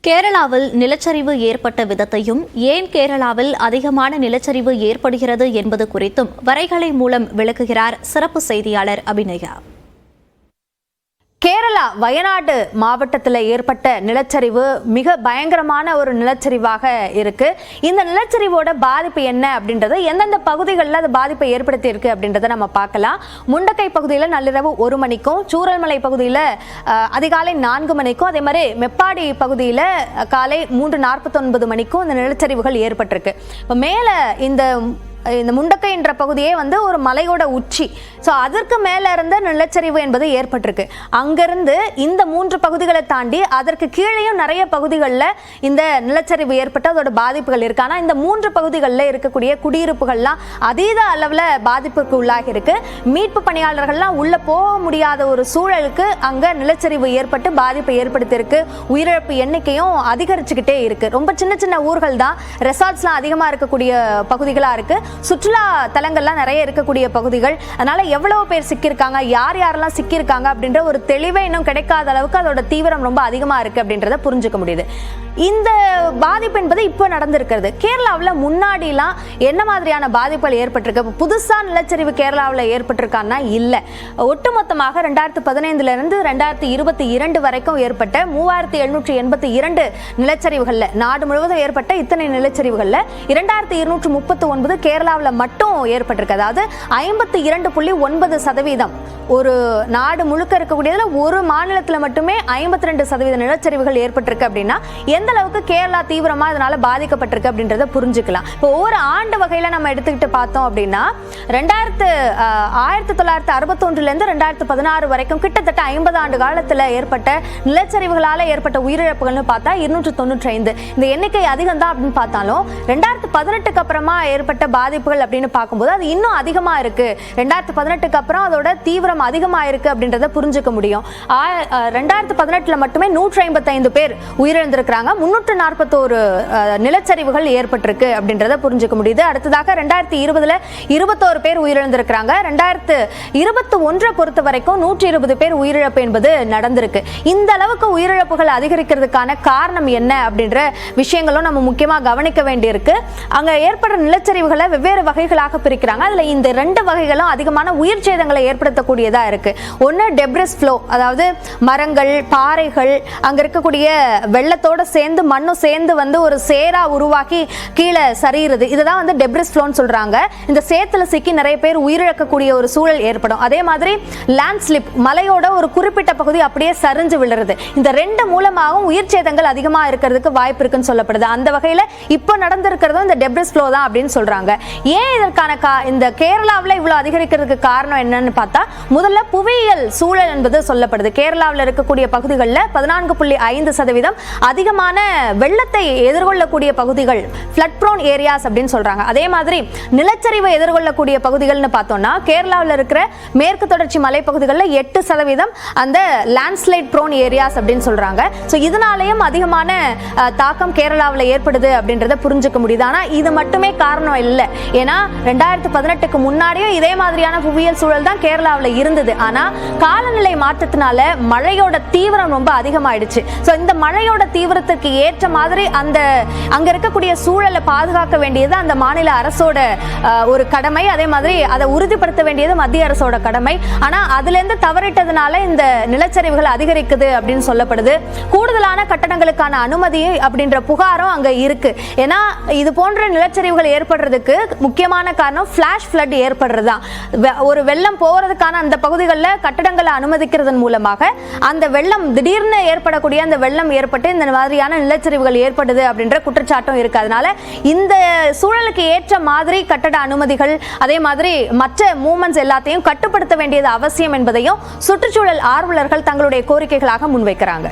கேரளாவில் நிலச்சரிவு ஏற்பட்ட விதத்தையும் ஏன் கேரளாவில் அதிகமான நிலச்சரிவு ஏற்படுகிறது என்பது குறித்தும் வரைகலை மூலம் விளக்குகிறார் சிறப்பு செய்தியாளர் அபிநயா. கேரளா வயநாடு மாவட்டத்தில் ஏற்பட்ட நிலச்சரிவு மிக பயங்கரமான ஒரு நிலச்சரிவாக இருக்கு. இந்த நிலச்சரிவோட பாதிப்பு என்ன அப்படின்றது, எந்தெந்த பகுதிகளில் அது பாதிப்பை ஏற்படுத்தி இருக்கு அப்படின்றத நம்ம பார்க்கலாம். முண்டக்கை பகுதியில் நள்ளிரவு 1 மணிக்கும், சூரல்மலை பகுதியில் அதிகாலை 4 மணிக்கும், அதே மாதிரி மெப்பாடி பகுதியில் காலை 3:49 மணிக்கும் இந்த நிலச்சரிவுகள் ஏற்பட்டிருக்கு. இப்போ மேலே இந்த முண்டக்கை என்ற பகுதியே ஒரு மலையோட உச்சி. ஸோ அதற்கு மேலே இருந்த நிலச்சரிவு என்பது ஏற்பட்டிருக்கு. அங்கிருந்து இந்த 3 பகுதிகளை தாண்டி அதற்கு கீழேயும் நிறைய பகுதிகளில் இந்த நிலச்சரிவு ஏற்பட்டு அதோட பாதிப்புகள் இருக்கு. ஆனால் இந்த 3 பகுதிகளில் இருக்கக்கூடிய குடியிருப்புகள்லாம் அதீத அளவில் பாதிப்புக்கு உள்ளாகி இருக்கு. மீட்பு பணியாளர்கள்லாம் உள்ள போக முடியாத ஒரு சூழலுக்கு அங்கே நிலச்சரிவு ஏற்பட்டு பாதிப்பை ஏற்படுத்தியிருக்கு. உயிரிழப்பு எண்ணிக்கையும் அதிகரிச்சுக்கிட்டே இருக்கு. ரொம்ப சின்ன சின்ன ஊர்கள் தான், ரெசார்ட்ஸ்லாம் அதிகமாக இருக்கக்கூடிய பகுதிகளாக இருக்கு. சுற்றுலா தலங்கள்லாம் நிறைய இருக்கக்கூடிய பகுதிகள். அதனால எவ்வளவு பேர் சிக்கியிருக்காங்க, யார் யாரெல்லாம் சிக்கியிருக்காங்க அப்படின்ற ஒரு தெளிவே இன்னும் கிடைக்காத அளவுக்கு அதோட தீவிரம் ரொம்ப அதிகமாக இருக்கு அப்படின்றத புரிஞ்சுக்க முடியுது. இந்த பாதிப்பு என்பது இப்போ நடந்திருக்கிறது. கேரளாவில் முன்னாடிலாம் என்ன மாதிரியான பாதிப்புகள் ஏற்பட்டிருக்கு? புதுசா நிலச்சரிவு கேரளாவில் ஏற்பட்டிருக்கான்னா இல்லை. ஒட்டுமொத்தமாக 2015 2022 வரைக்கும் ஏற்பட்ட 3782 நிலச்சரிவுகள்ல, நாடு முழுவதும் ஏற்பட்ட இத்தனை நிலச்சரிவுகள்ல 2239 கேரளாவில் மட்டும் ஏற்பட்டிருக்கு. அதாவது 52.9%. ஒரு நாடு முழுக்க இருக்கக்கூடியதுல ஒரு மாநிலத்தில் மட்டுமே 52% நிலச்சரிவுகள் ஏற்பட்டிருக்கு. அப்படின்னா எந்த அளவுக்கு கேரளா தீவிரமா இதனால பாதிக்கப்பட்டிருக்கு அப்படின்றத புரிஞ்சுக்கலாம். இப்போ ஒவ்வொரு ஆண்டு வகையில நம்ம எடுத்துக்கிட்டு பார்த்தோம் அப்படின்னா 1961 2016 வரைக்கும் கிட்டத்தட்ட 50 ஆண்டு காலத்தில் ஏற்பட்ட நிலச்சரிவுகளால் ஏற்பட்ட உயிரிழப்புகள்னு பார்த்தா 295. இந்த எண்ணிக்கை அதிகம் தான் அப்படின்னு பார்த்தாலும் 2018 அப்புறமா ஏற்பட்ட பாதிப்புகள் அப்படின்னு பார்க்கும்போது அது இன்னும் அதிகமா இருக்கு. 2018 அப்புறம் அதோட தீவிரம் அதிகமா இருக்கு அப்படின்றத புரிஞ்சுக்க முடியும். 2018 மட்டுமே 155 பேர் உயிரிழந்திருக்கிறாங்க. 341 நிலச்சரிவுகள் ஏற்பட்டிருக்கு அப்படின்றத புரிஞ்சுக்க முடியுது. அடுத்ததாக 2020 21 பேர் உயிரிழந்திருக்கிறாங்க. 2021 பொறுத்த வரைக்கும் 120 பேர் உயிரிழப்பு என்பது நடந்திருக்கு. இந்த அளவுக்கு உயிரிழப்புகள் அதிகரிக்கிறதுக்கான காரணம் என்ன அப்படின்ற விஷயங்களும் நம்ம முக்கியமா கவனிக்க வேண்டியிருக்கு. அங்க ஏற்படுற நிலச்சரிவுகளை வெவ்வேறு வகைகளாக பிரிக்கிறாங்க. அதுல இந்த 2 வகைகளும் அதிகமான உயிர் சேதங்களை ஏற்படுத்தக்கூடியதா இருக்கு. ஒன்னு டெப்ரிஸ் ஃப்ளோ, அதாவது மரங்கள், பாறைகள் அங்க இருக்கக்கூடிய வெள்ளத்தோட சேர்ந்து மண்ணும் சேர்ந்து ஒரு சேரா உருவாக்கி கீழே சரியுறது. இதுதான் டெப்ரிஸ் ஃப்ளோன்னு சொல்றாங்க. இந்த சேத்துல சிக்கி நிறைய பேர் உயிரிழக்கக்கூடிய ஒரு சூழல் ஏற்படும். அதே மாதிரி லேண்ட் ஸ்லிப், மலையோட ஒரு குறிப்பிட்ட பகுதி அப்படியே சரிஞ்சு விழுறது. இந்த 2 மூலமாகவும் உயிர் சேதங்கள் அதிகமா இருக்கிறதுக்கு வாய்ப்பு இருக்குன்னு சொல்லப்படுது. அந்த வகையில இப்போ நடந்திருக்கிறதும் இந்த டெப்ரிஸ் ஃப்ளோ தான் அப்படின்னு சொல்றாங்க. ஏன் இதற்கான இந்த கேரளாவில் இவ்வளவு அதிகரிக்கிறதுக்கு காரணம் என்னன்னு பார்த்தா, முதல்ல புவியியல் சூழல் என்பது சொல்லப்படுது. கேரளாவில் இருக்கக்கூடிய பகுதிகளில் 14.5% அதிகமான வெள்ளத்தை எதிர்கொள்ளக்கூடிய பகுதிகள், ஃப்ளட் ப்ரோன் ஏரியாஸ் அப்படின்னு சொல்றாங்க. அதே மாதிரி நிலச்சரிவை எதிர்கொள்ளக்கூடிய பகுதிகள்னு பார்த்தோம்னா கேரளாவில் இருக்கிற மேற்கு தொடர்ச்சி மலைப்பகுதிகளில் 8% அந்த லேண்ட்ஸ்லைட் ப்ரோன் ஏரியாஸ் அப்படின்னு சொல்றாங்க. ஸோ இதனாலேயும் அதிகமான தாக்கம் கேரளாவில் ஏற்படுது அப்படின்றத புரிஞ்சுக்க முடியுது. ஆனால் இது மட்டுமே காரணம் இல்லை. ஏன்னா 2018 முன்னாடியும் இதே மாதிரியான புவியியல் சூழல் தான் கேரளாவில் இருந்தது. ஆனா காலநிலை மாற்றத்தினால மழையோட தீவிரம் ரொம்ப அதிகமாயிடுச்சு. ஸோ இந்த மழையோட தீவிரத்துக்கு ஏற்ற மாதிரி அங்க இருக்கக்கூடிய சூழலை பாதுகாக்க வேண்டியது அந்த மாநில அரசோட ஒரு கடமை. அதே மாதிரி அதை உறுதிப்படுத்த வேண்டியது மத்திய அரசோட கடமை. ஆனா அதுல இருந்து தவறிட்டதுனால இந்த நிலச்சரிவுகள் அதிகரிக்குது அப்படின்னு சொல்லப்படுது. கூடுதலான கட்டடங்களுக்கான அனுமதி அப்படின்ற புகாரும் அங்க இருக்கு. ஏன்னா இது போன்ற நிலச்சரிவுகள் ஏற்படுறதுக்கு முக்கியமான காரணம் ஃபிளாஷ் ஃப்ளட் ஏற்படுறதுதான். ஒரு வெள்ளம் போறதுக்கான அந்த பகுதிகளில் கட்டடங்களை அனுமதிக்கிறதன் மூலமாக அந்த வெள்ளம் திடீர்னு ஏற்படக்கூடிய அந்த வெள்ளம் ஏற்பட்டு இந்த மாதிரியான நிலச்சரிவுகள் ஏற்படுது அப்படின்ற குற்றச்சாட்டும் இருக்கு. அதனால இந்த சூழலுக்கு ஏற்ற மாதிரி கட்டட அனுமதிகள், அதே மாதிரி மற்ற மூவ்மெண்ட்ஸ் எல்லாத்தையும் கட்டுப்படுத்த வேண்டியது அவசியம் என்பதையும் சுற்றுச்சூழல் ஆர்வலர்கள் தங்களுடைய கோரிக்கைகளாக முன்வைக்கிறாங்க.